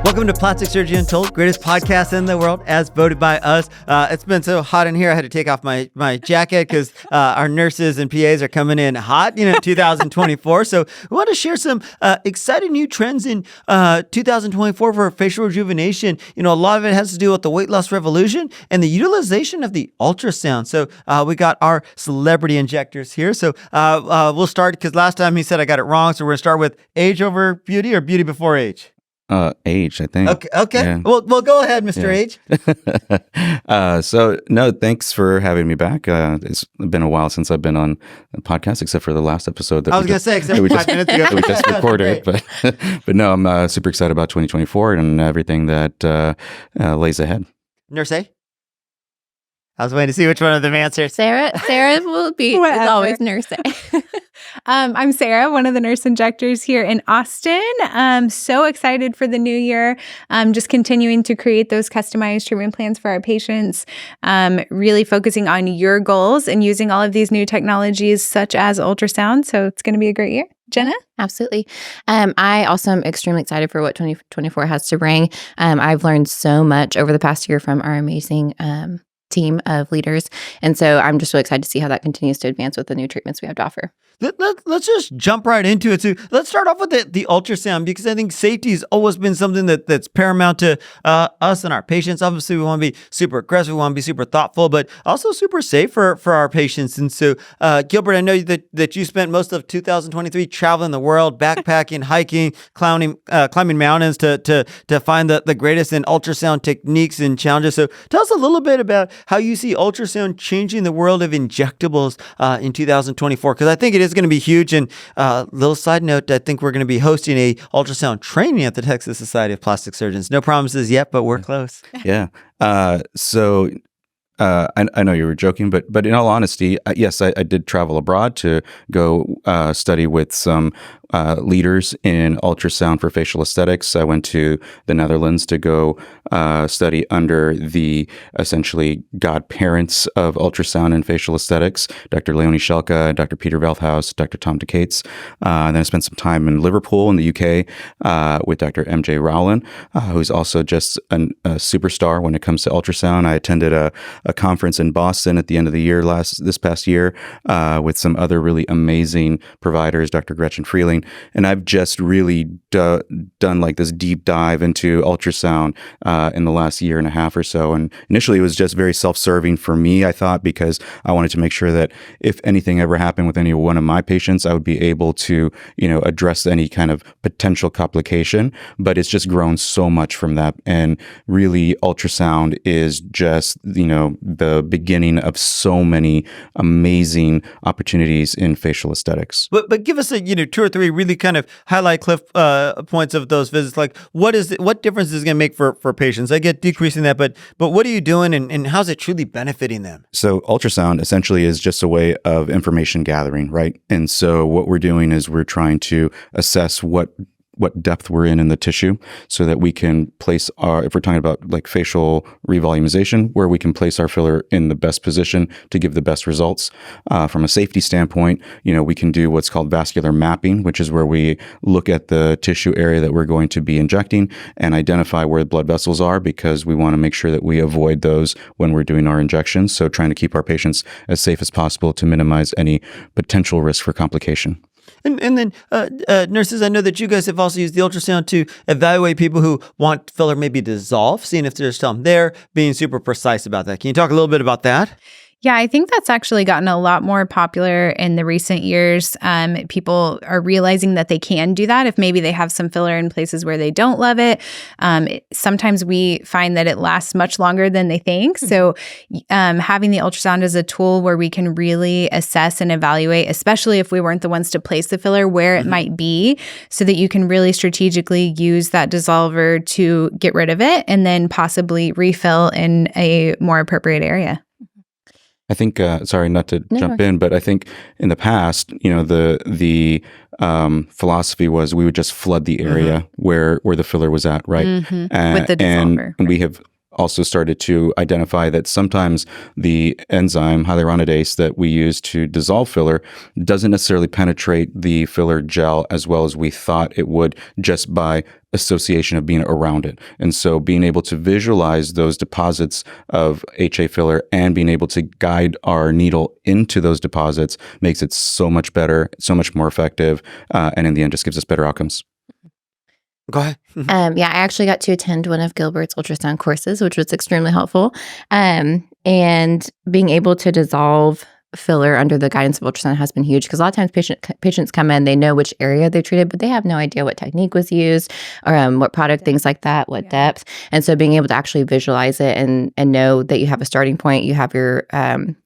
Welcome to Plastic Surgery Untold, greatest podcast in the world, as voted by us. It's been so hot in here, I had to take off my jacket because our nurses and PAs are coming in hot, 2024. So we want to share some exciting new trends in 2024 for facial rejuvenation. A lot of it has to do with the weight loss revolution and the utilization of the ultrasound. So we got our celebrity injectors here. So we'll start because last time he said I got it wrong. So we're going to start with age over beauty or beauty before age. Age, I think. Okay. Yeah. Well, go ahead, Mr. Age. No, thanks for having me back. It's been a while since I've been on a podcast, except for the last episode that except for 5 minutes ago. that we just recorded. But no, I'm super excited about 2024 and everything that lays ahead. Nurse A? I was waiting to see which one of them answered. Sarah will be as always Nurse A. I'm Sarah, one of the nurse injectors here in Austin. I'm so excited for the new year. Just continuing to create those customized treatment plans for our patients, really focusing on your goals and using all of these new technologies such as ultrasound. So it's going to be a great year. Jenna? Absolutely. I also am extremely excited for what 2024 has to bring. I've learned so much over the past year from our amazing team of leaders. And so I'm just really excited to see how that continues to advance with the new treatments we have to offer. Let's just jump right into it. So let's start off with the ultrasound, because I think safety has always been something that's paramount to us and our patients. Obviously, we want to be super aggressive, we want to be super thoughtful, but also super safe for our patients. And so, Gilbert, I know that you spent most of 2023 traveling the world, backpacking, hiking, climbing mountains to find the greatest in ultrasound techniques and challenges. So tell us a little bit about how you see ultrasound changing the world of injectables in 2024, because I think it is going to be huge. And little side note, I think we're going to be hosting a ultrasound training at the Texas Society of Plastic Surgeons. No promises yet, but we're close. Yeah. I know you were joking, but in all honesty, yes, I did travel abroad to go study with some leaders in ultrasound for facial aesthetics. I went to the Netherlands to go study under the essentially godparents of ultrasound and facial aesthetics, Dr. Leonie Schelke, Dr. Peter Veldhuis, Dr. Tom DeCates. And then I spent some time in Liverpool in the UK with Dr. MJ Rowland, who's also just a superstar when it comes to ultrasound. I attended a conference in Boston at the end of the year this past year with some other really amazing providers, Dr. Gretchen Freeling. And I've just really done like this deep dive into ultrasound in the last year and a half or so. And initially it was just very self-serving for me, I thought, because I wanted to make sure that if anything ever happened with any one of my patients, I would be able to, address any kind of potential complication. But it's just grown so much from that. And really ultrasound is just, the beginning of so many amazing opportunities in facial aesthetics. But give us a 2 or 3 really kind of highlight cliff points of those visits. Like what difference is it going to make for patients? I get decreasing that, but what are you doing and how's it truly benefiting them? So ultrasound essentially is just a way of information gathering, right? And so what we're doing is we're trying to assess what depth we're in the tissue so that we can place if we're talking about like facial revolumization, where we can place our filler in the best position to give the best results. From a safety standpoint, we can do what's called vascular mapping, which is where we look at the tissue area that we're going to be injecting and identify where the blood vessels are, because we want to make sure that we avoid those when we're doing our injections. So trying to keep our patients as safe as possible to minimize any potential risk for complication. And then nurses, I know that you guys have also used the ultrasound to evaluate people who want filler maybe dissolve, seeing if there's some there, being super precise about that. Can you talk a little bit about that? Yeah, I think that's actually gotten a lot more popular in the recent years. People are realizing that they can do that if maybe they have some filler in places where they don't love it. Sometimes we find that it lasts much longer than they think. So having the ultrasound as a tool where we can really assess and evaluate, especially if we weren't the ones to place the filler, where it might be, so that you can really strategically use that dissolver to get rid of it and then possibly refill in a more appropriate area. I think, sorry, not to jump in, but I think in the past, the philosophy was we would just flood the area where the filler was at, right? With the dissolver. And we have also started to identify that sometimes the enzyme hyaluronidase that we use to dissolve filler doesn't necessarily penetrate the filler gel as well as we thought it would just by association of being around it. And so being able to visualize those deposits of HA filler and being able to guide our needle into those deposits makes it so much better, so much more effective, and in the end just gives us better outcomes. Go ahead. Yeah, I actually got to attend one of Gilbert's ultrasound courses, which was extremely helpful. And being able to dissolve filler under the guidance of ultrasound has been huge, because a lot of times patients come in, they know which area they treated, but they have no idea what technique was used or what product, things like that, what depth. And so being able to actually visualize it and know that you have a starting point, you have your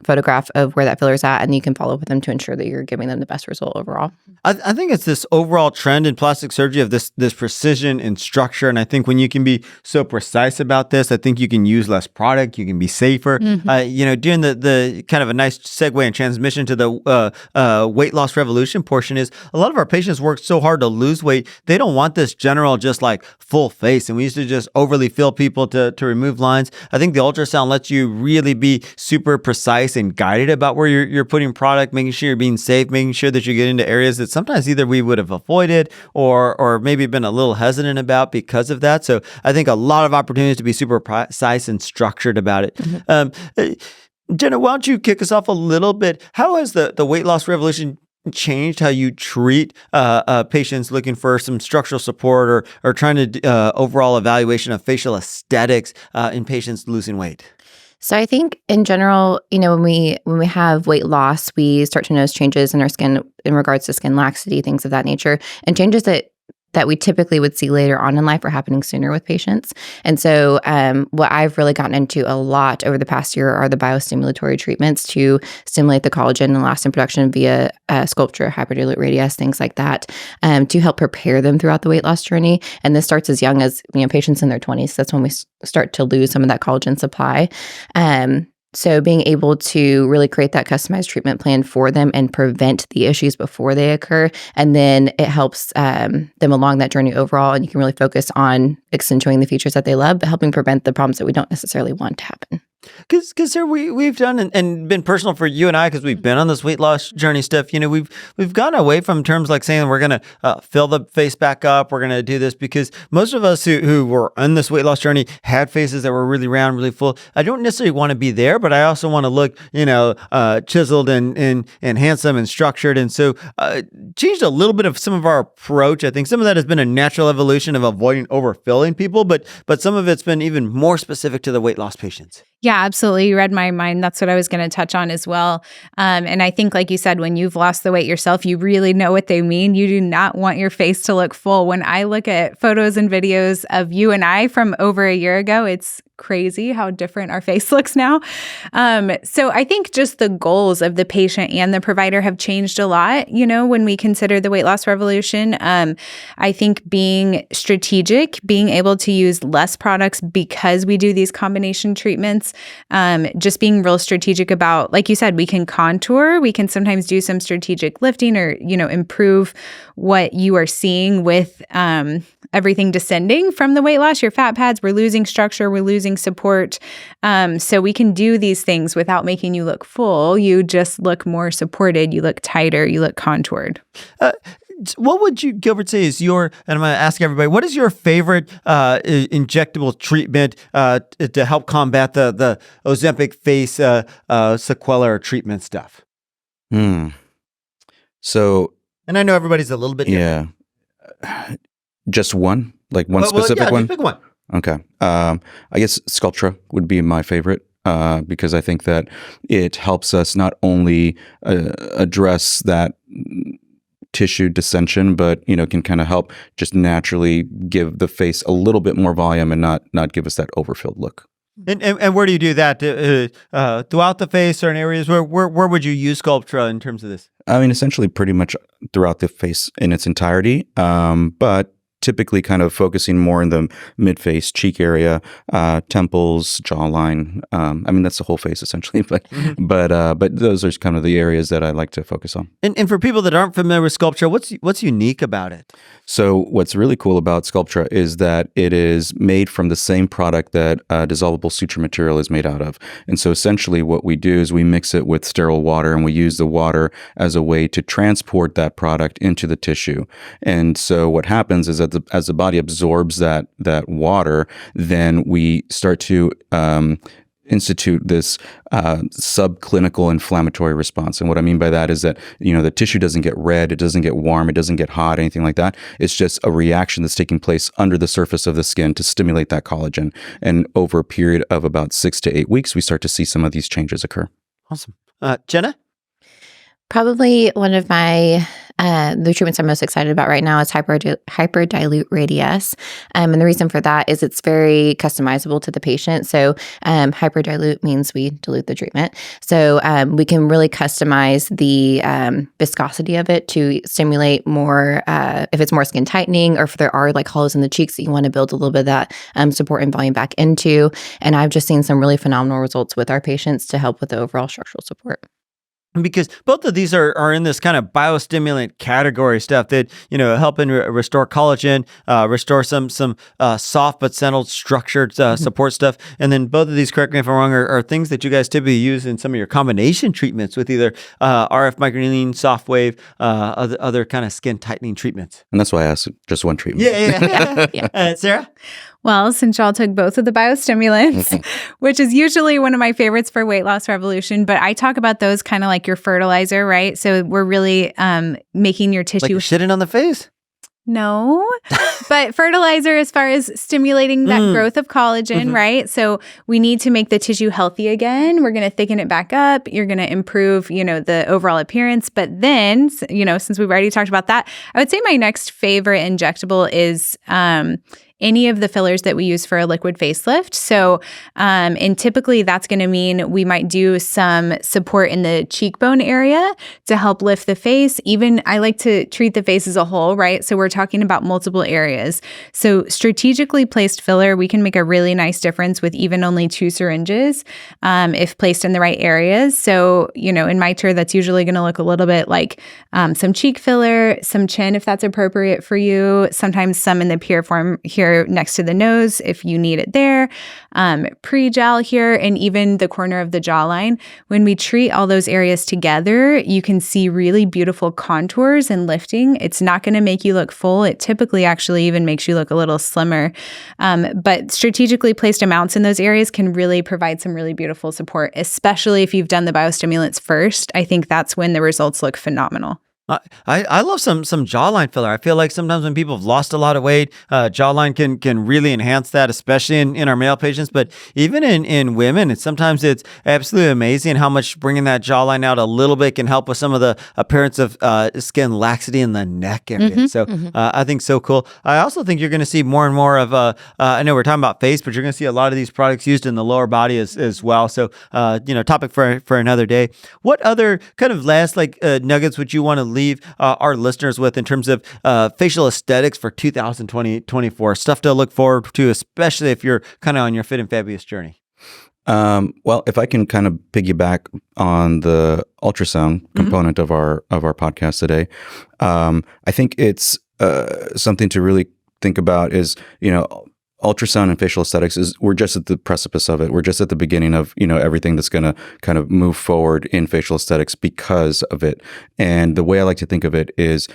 photograph of where that filler is at, and you can follow up with them to ensure that you're giving them the best result overall. I think it's this overall trend in plastic surgery of this precision and structure. And I think when you can be so precise about this, I think you can use less product, you can be safer. Doing the kind of a nice segue and transmission to the weight loss revolution portion is a lot of our patients work so hard to lose weight. They don't want this general, just like full face. And we used to just overly fill people to remove lines. I think the ultrasound lets you really be super precise and guided about where you're putting product, making sure you're being safe, making sure that you get into areas that sometimes either we would have avoided or maybe been a little hesitant about because of that. So I think a lot of opportunities to be super precise and structured about it. Jenna, why don't you kick us off a little bit? How has the weight loss revolution changed how you treat patients looking for some structural support or trying to overall evaluation of facial aesthetics in patients losing weight? So I think in general, when we have weight loss, we start to notice changes in our skin in regards to skin laxity, things of that nature, and changes that we typically would see later on in life are happening sooner with patients. And so what I've really gotten into a lot over the past year are the bio-stimulatory treatments to stimulate the collagen and elastin production via sculpture, hyperdilute radius, things like that, to help prepare them throughout the weight loss journey. And this starts as young as patients in their 20s. That's when we start to lose some of that collagen supply. So being able to really create that customized treatment plan for them and prevent the issues before they occur. And then it helps them along that journey overall. And you can really focus on accentuating the features that they love, but helping prevent the problems that we don't necessarily want to happen. Because sir, we've done and been personal for you and I, because we've been on this weight loss journey stuff. We've gone away from terms like saying we're going to fill the face back up. We're going to do this because most of us who were on this weight loss journey had faces that were really round, really full. I don't necessarily want to be there, but I also want to look, chiseled and handsome and structured. And so changed a little bit of some of our approach. I think some of that has been a natural evolution of avoiding overfilling people, but some of it's been even more specific to the weight loss patients. Yeah, absolutely. You read my mind. That's what I was going to touch on as well. And I think, like you said, when you've lost the weight yourself, you really know what they mean. You do not want your face to look full. When I look at photos and videos of you and I from over a year ago, it's crazy how different our face looks now. So I think just the goals of the patient and the provider have changed a lot, when we consider the weight loss revolution. I think being strategic, being able to use less products because we do these combination treatments, just being real strategic about, like you said, we can contour, we can sometimes do some strategic lifting or, improve what you are seeing with everything descending from the weight loss. Your fat pads, we're losing structure, we're losing support. So we can do these things without making you look full. You just look more supported, you look tighter, you look contoured. What would you, Gilbert, say is and I'm going to ask everybody, what is your favorite injectable treatment to help combat the Ozempic face sequela or treatment stuff? So, and I know everybody's a little bit different. Yeah. Just one? Like one specific one? Just pick one. Okay. I guess Sculptra would be my favorite because I think that it helps us not only address that tissue dissension, but can kind of help just naturally give the face a little bit more volume and not give us that overfilled look. And where do you do that? Throughout the face, certain areas? Where would you use Sculptra in terms of this? I mean, essentially pretty much throughout the face in its entirety. But typically kind of focusing more in the mid-face, cheek area, temples, jawline. I mean, that's the whole face essentially, but those are kind of the areas that I like to focus on. And for people that aren't familiar with Sculptra, what's unique about it? So what's really cool about Sculptra is that it is made from the same product that dissolvable suture material is made out of. And so essentially what we do is we mix it with sterile water, and we use the water as a way to transport that product into the tissue. And so what happens is that as the body absorbs that water, then we start to institute this subclinical inflammatory response. And what I mean by that is that, the tissue doesn't get red, it doesn't get warm, it doesn't get hot, anything like that. It's just a reaction that's taking place under the surface of the skin to stimulate that collagen. And over a period of about 6 to 8 weeks, we start to see some of these changes occur. Awesome. Jenna? Probably one of the treatments I'm most excited about right now is hyperdilute radius. And the reason for that is it's very customizable to the patient. So hyperdilute means we dilute the treatment. So we can really customize the viscosity of it to stimulate more, if it's more skin tightening, or if there are like hollows in the cheeks that you want to build a little bit of that support and volume back into. And I've just seen some really phenomenal results with our patients to help with the overall structural support. Because both of these are in this kind of biostimulant category stuff that, help and restore collagen, restore some soft but settled structured support stuff. And then both of these, correct me if I'm wrong, are things that you guys typically use in some of your combination treatments with either RF microneedling, soft wave, other kind of skin tightening treatments. And that's why I asked just one treatment. Yeah. Sarah? Well, since y'all took both of the biostimulants, which is usually one of my favorites for Weight Loss Revolution, but I talk about those kind of like your fertilizer, right? So we're really making your tissue. Like shitting on the face? No, but fertilizer as far as stimulating that growth of collagen, right? So we need to make the tissue healthy again. We're going to thicken it back up. You're going to improve, the overall appearance. But then, since we've already talked about that, I would say my next favorite injectable is any of the fillers that we use for a liquid facelift. So, and typically that's going to mean we might do some support in the cheekbone area to help lift the face. Even I like to treat the face as a whole, right? So we're talking about multiple areas. So strategically placed filler, we can make a really nice difference with even only 2 syringes if placed in the right areas. So, in my tour, that's usually going to look a little bit like some cheek filler, some chin if that's appropriate for you, sometimes some in the piriform here next to the nose if you need it there, pre-gel here, and even the corner of the jawline. When we treat all those areas together, you can see really beautiful contours and lifting. It's not going to make you look full. It typically actually even makes you look a little slimmer. But strategically placed amounts in those areas can really provide some really beautiful support, especially if you've done the biostimulants first. I think that's when the results look phenomenal. I love some jawline filler. I feel like sometimes when people have lost a lot of weight, jawline can really enhance that, especially in our male patients. But even in women, sometimes it's absolutely amazing how much bringing that jawline out a little bit can help with some of the appearance of skin laxity in the neck area. I think so cool. I also think you're going to see more and more of, I know we're talking about face, but you're going to see a lot of these products used in the lower body as well. So, topic for another day. What other kind of last nuggets would you want to leave our listeners with in terms of facial aesthetics for 2024, stuff to look forward to, especially if you're kind of on your fit and fabulous journey? Well, if I can kind of piggyback on the ultrasound component of our podcast today, I think it's something to really think about is, ultrasound and facial aesthetics we're just at the precipice of it. We're just at the beginning of, everything that's going to kind of move forward in facial aesthetics because of it. And the way I like to think of it is,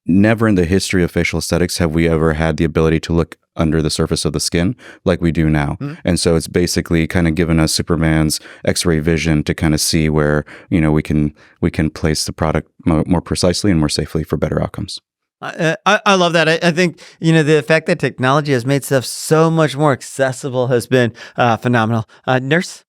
never in the history of facial aesthetics have we ever had the ability to look under the surface of the skin like we do now. And so it's basically kind of given us Superman's X-ray vision to kind of see where, we can place the product more precisely and more safely for better outcomes. I love that. I think, the fact that technology has made stuff so much more accessible has been phenomenal. Nurse?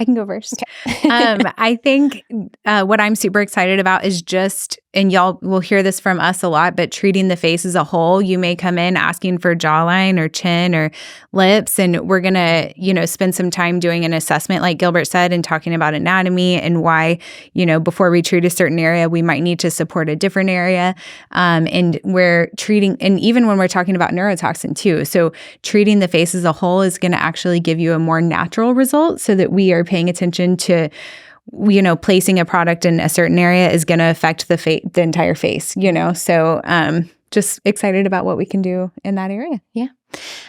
I can go first. I think what I'm super excited about is just, and y'all will hear this from us a lot, but treating the face as a whole. You may come in asking for jawline or chin or lips, and we're going to, spend some time doing an assessment, like Gilbert said, and talking about anatomy and why, before we treat a certain area, we might need to support a different area. And we're treating, and even when we're talking about neurotoxin too. So treating the face as a whole is going to actually give you a more natural result, so that we are paying attention to, placing a product in a certain area is going to affect the entire face, So just excited about what we can do in that area. Yeah.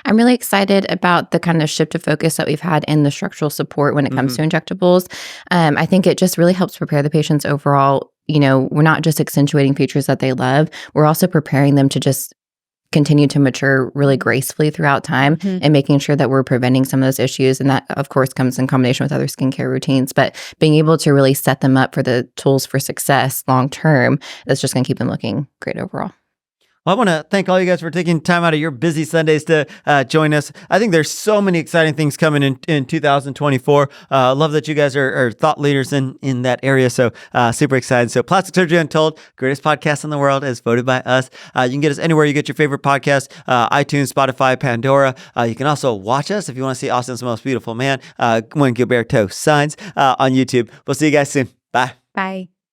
I'm really excited about the kind of shift of focus that we've had in the structural support when it comes to injectables. I think it just really helps prepare the patients overall. We're not just accentuating features that they love, we're also preparing them to just continue to mature really gracefully throughout time and making sure that we're preventing some of those issues. And that, of course, comes in combination with other skincare routines. But being able to really set them up for the tools for success long term, that's just going to keep them looking great overall. Well, I want to thank all you guys for taking time out of your busy Sundays to join us. I think there's so many exciting things coming in 2024. Love that you guys are thought leaders in that area. So super excited. So Plastic Surgery Untold, greatest podcast in the world, as voted by us. You can get us anywhere you get your favorite podcast, iTunes, Spotify, Pandora. You can also watch us if you want to see Austin's most beautiful man, when Gilberto signs, on YouTube. We'll see you guys soon. Bye. Bye.